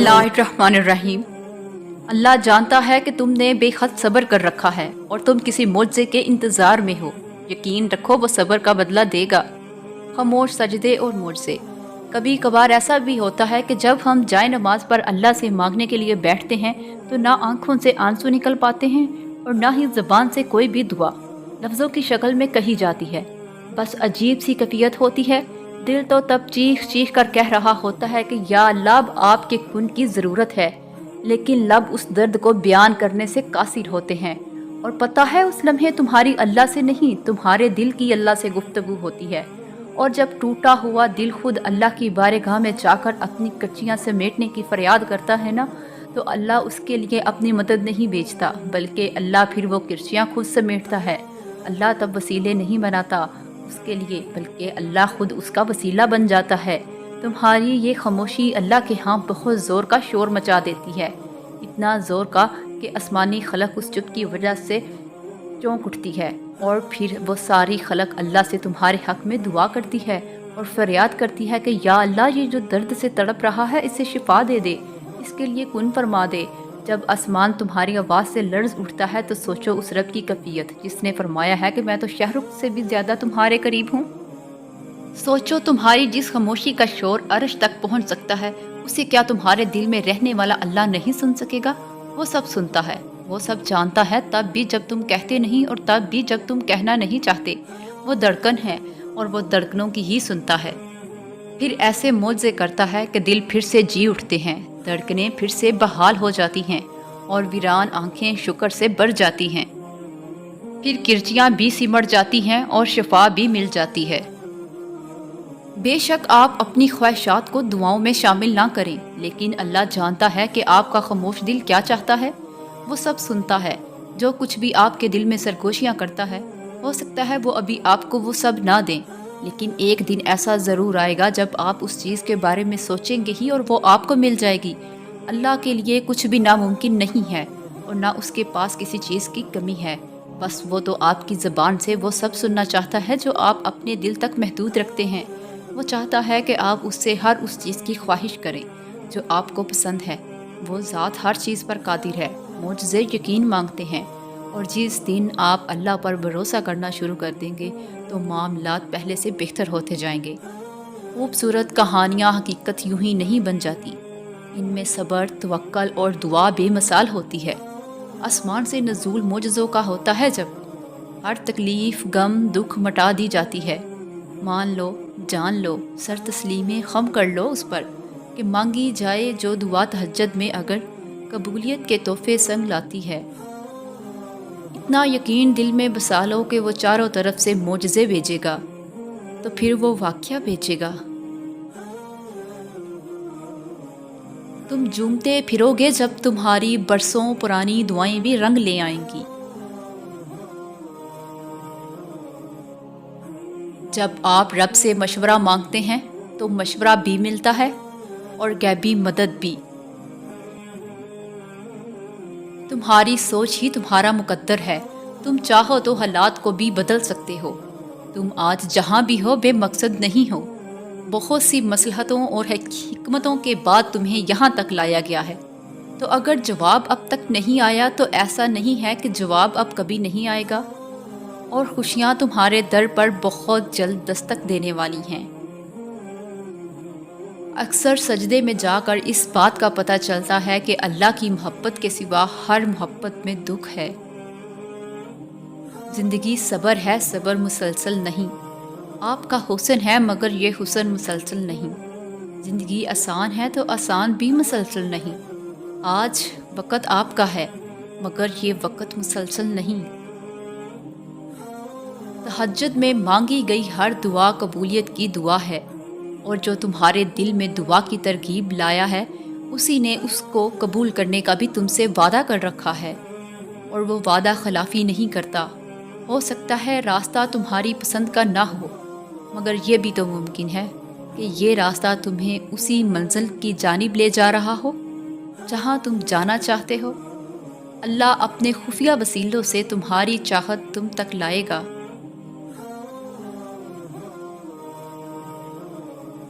बिस्मिल्लाहिर्रहमानिर्रहीम। अल्लाह जानता है कि तुमने बेहद सब्र कर रखा है और तुम किसी मुआवजे के इंतज़ार में हो। यकीन रखो वो सब्र का बदला देगा। खामोश सजदे और मुआवजे। कभी कभार ऐसा भी होता है कि जब हम जाए नमाज पर अल्लाह से मांगने के लिए बैठते हैं तो ना आंखों से आंसू निकल पाते हैं और ना ही ज़बान से कोई भी दुआ लफ्ज़ों की शक्ल में कही जाती है। बस अजीब सी कैफियत होती है। दिल तो तब चीख चीख कर कह रहा होता है कि या अल्लाह अब आपके खून की ज़रूरत है, लेकिन लब उस दर्द को बयान करने से कासिर होते हैं। और पता है उस लम्हे तुम्हारी अल्लाह से नहीं, तुम्हारे दिल की अल्लाह से गुफ्तगू होती है। और जब टूटा हुआ दिल खुद अल्लाह की बारगाह में जाकर अपनी कच्चियाँ समेटने की फरियाद करता है ना, तो अल्लाह उसके लिए अपनी मदद नहीं भेजता, बल्कि अल्लाह फिर वो किरचियाँ खुद समेटता है। अल्लाह तब वसीले नहीं बनाता उसके लिए, बल्कि अल्लाह खुद उसका वसीला बन जाता है। तुम्हारी ये खामोशी अल्लाह के यहाँ बहुत ज़ोर का शोर मचा देती है, इतना ज़ोर का कि आसमानी खलक उस चुप की वजह से चौंक उठती है। और फिर वो सारी खलक अल्लाह से तुम्हारे हक़ में दुआ करती है और फरियाद करती है कि या अल्लाह ये जो दर्द से तड़प रहा है इसे शिफा दे दे, इसके लिए कुन फरमा दे। जब आसमान तुम्हारी आवाज़ से लर्ज़ उठता है तो सोचो उस रब की कैफियत जिसने फरमाया है कि मैं तो शाहरुख से भी ज़्यादा तुम्हारे करीब हूँ। सोचो तुम्हारी जिस खामोशी का शोर अर्श तक पहुँच सकता है, उसे क्या तुम्हारे दिल में रहने वाला अल्लाह नहीं सुन सकेगा? वो सब सुनता है, वो सब जानता है, तब भी जब तुम कहते नहीं और तब भी जब तुम कहना नहीं चाहते। वो धड़कन है और वो धड़कनों की ही सुनता है। फिर ऐसे मौजे करता है कि दिल फिर से जी उठते हैं, धड़कनें फिर से बहाल हो जाती हैं और वीरान आंखें शुक्र से भर जाती हैं। फिर किरचियाँ भी सिमट जाती हैं और शिफा भी मिल जाती है। बेशक आप अपनी ख्वाहिशात को दुआओं में शामिल ना करें, लेकिन अल्लाह जानता है कि आपका खामोश दिल क्या चाहता है। वो सब सुनता है, जो कुछ भी आपके दिल में सरगोशियाँ करता है। हो सकता है वो अभी आपको वो सब ना दें, लेकिन एक दिन ऐसा ज़रूर आएगा जब आप उस चीज़ के बारे में सोचेंगे ही और वो आपको मिल जाएगी। अल्लाह के लिए कुछ भी नामुमकिन नहीं है और ना उसके पास किसी चीज़ की कमी है। बस वो तो आपकी ज़बान से वो सब सुनना चाहता है जो आप अपने दिल तक महदूद रखते हैं। वो चाहता है कि आप उससे हर उस चीज़ की ख्वाहिश करें जो आपको पसंद है। वो ज़ात हर चीज़ पर कादिर है। मुझसे यकीन मांगते हैं, और जिस दिन आप अल्लाह पर भरोसा करना शुरू कर देंगे तो मामलात पहले से बेहतर होते जाएंगे। खूबसूरत कहानियाँ हकीकत यूं ही नहीं बन जाती, इनमें सब्र, तवक्कल और दुआ बेमिसाल होती है। आसमान से नज़ूल मोजज़ों का होता है जब हर तकलीफ़, गम, दुख मिटा दी जाती है। मान लो, जान लो, सर तस्लीमें खम कर लो उस पर कि मांगी जाए जो दुआ तहज्जुद में अगर कबूलियत के तोहफे संग लाती है। इतना यकीन दिल में बसा लो कि वो चारों तरफ से मोजज़े भेजेगा, तो फिर वो वाक़या भेजेगा। तुम झूमते फिरोगे जब तुम्हारी बरसों पुरानी दुआएं भी रंग ले आएंगी। जब आप रब से मशवरा मांगते हैं तो मशवरा भी मिलता है और गैबी मदद भी। तुम्हारी सोच ही तुम्हारा मुकद्दर है। तुम चाहो तो हालात को भी बदल सकते हो। तुम आज जहाँ भी हो बेमकसद नहीं हो। बहुत सी मसलहतों और हिकमतों के बाद तुम्हें यहाँ तक लाया गया है। तो अगर जवाब अब तक नहीं आया तो ऐसा नहीं है कि जवाब अब कभी नहीं आएगा। और खुशियाँ तुम्हारे दर पर बहुत जल्द दस्तक देने वाली हैं। अक्सर सजदे में जाकर इस बात का पता चलता है कि अल्लाह की मोहब्बत के सिवा हर मोहब्बत में दुख है। ज़िंदगी सब्र है, सब्र मुसलसल नहीं। आपका हुस्न है मगर ये हुस्न मुसलसल नहीं। ज़िंदगी आसान है तो आसान भी मुसलसल नहीं। आज वक़्त आपका है मगर ये वक़्त मुसलसल नहीं। तहज्जुद में मांगी गई हर दुआ कबूलियत की दुआ है, और जो तुम्हारे दिल में दुआ की तरगीब लाया है उसी ने उसको कबूल करने का भी तुमसे वादा कर रखा है, और वो वादा खिलाफ़ी नहीं करता। हो सकता है रास्ता तुम्हारी पसंद का ना हो, मगर ये भी तो मुमकिन है कि ये रास्ता तुम्हें उसी मंजिल की जानिब ले जा रहा हो जहाँ तुम जाना चाहते हो। अल्लाह अपने खुफिया वसीलों से तुम्हारी चाहत तुम तक लाएगा।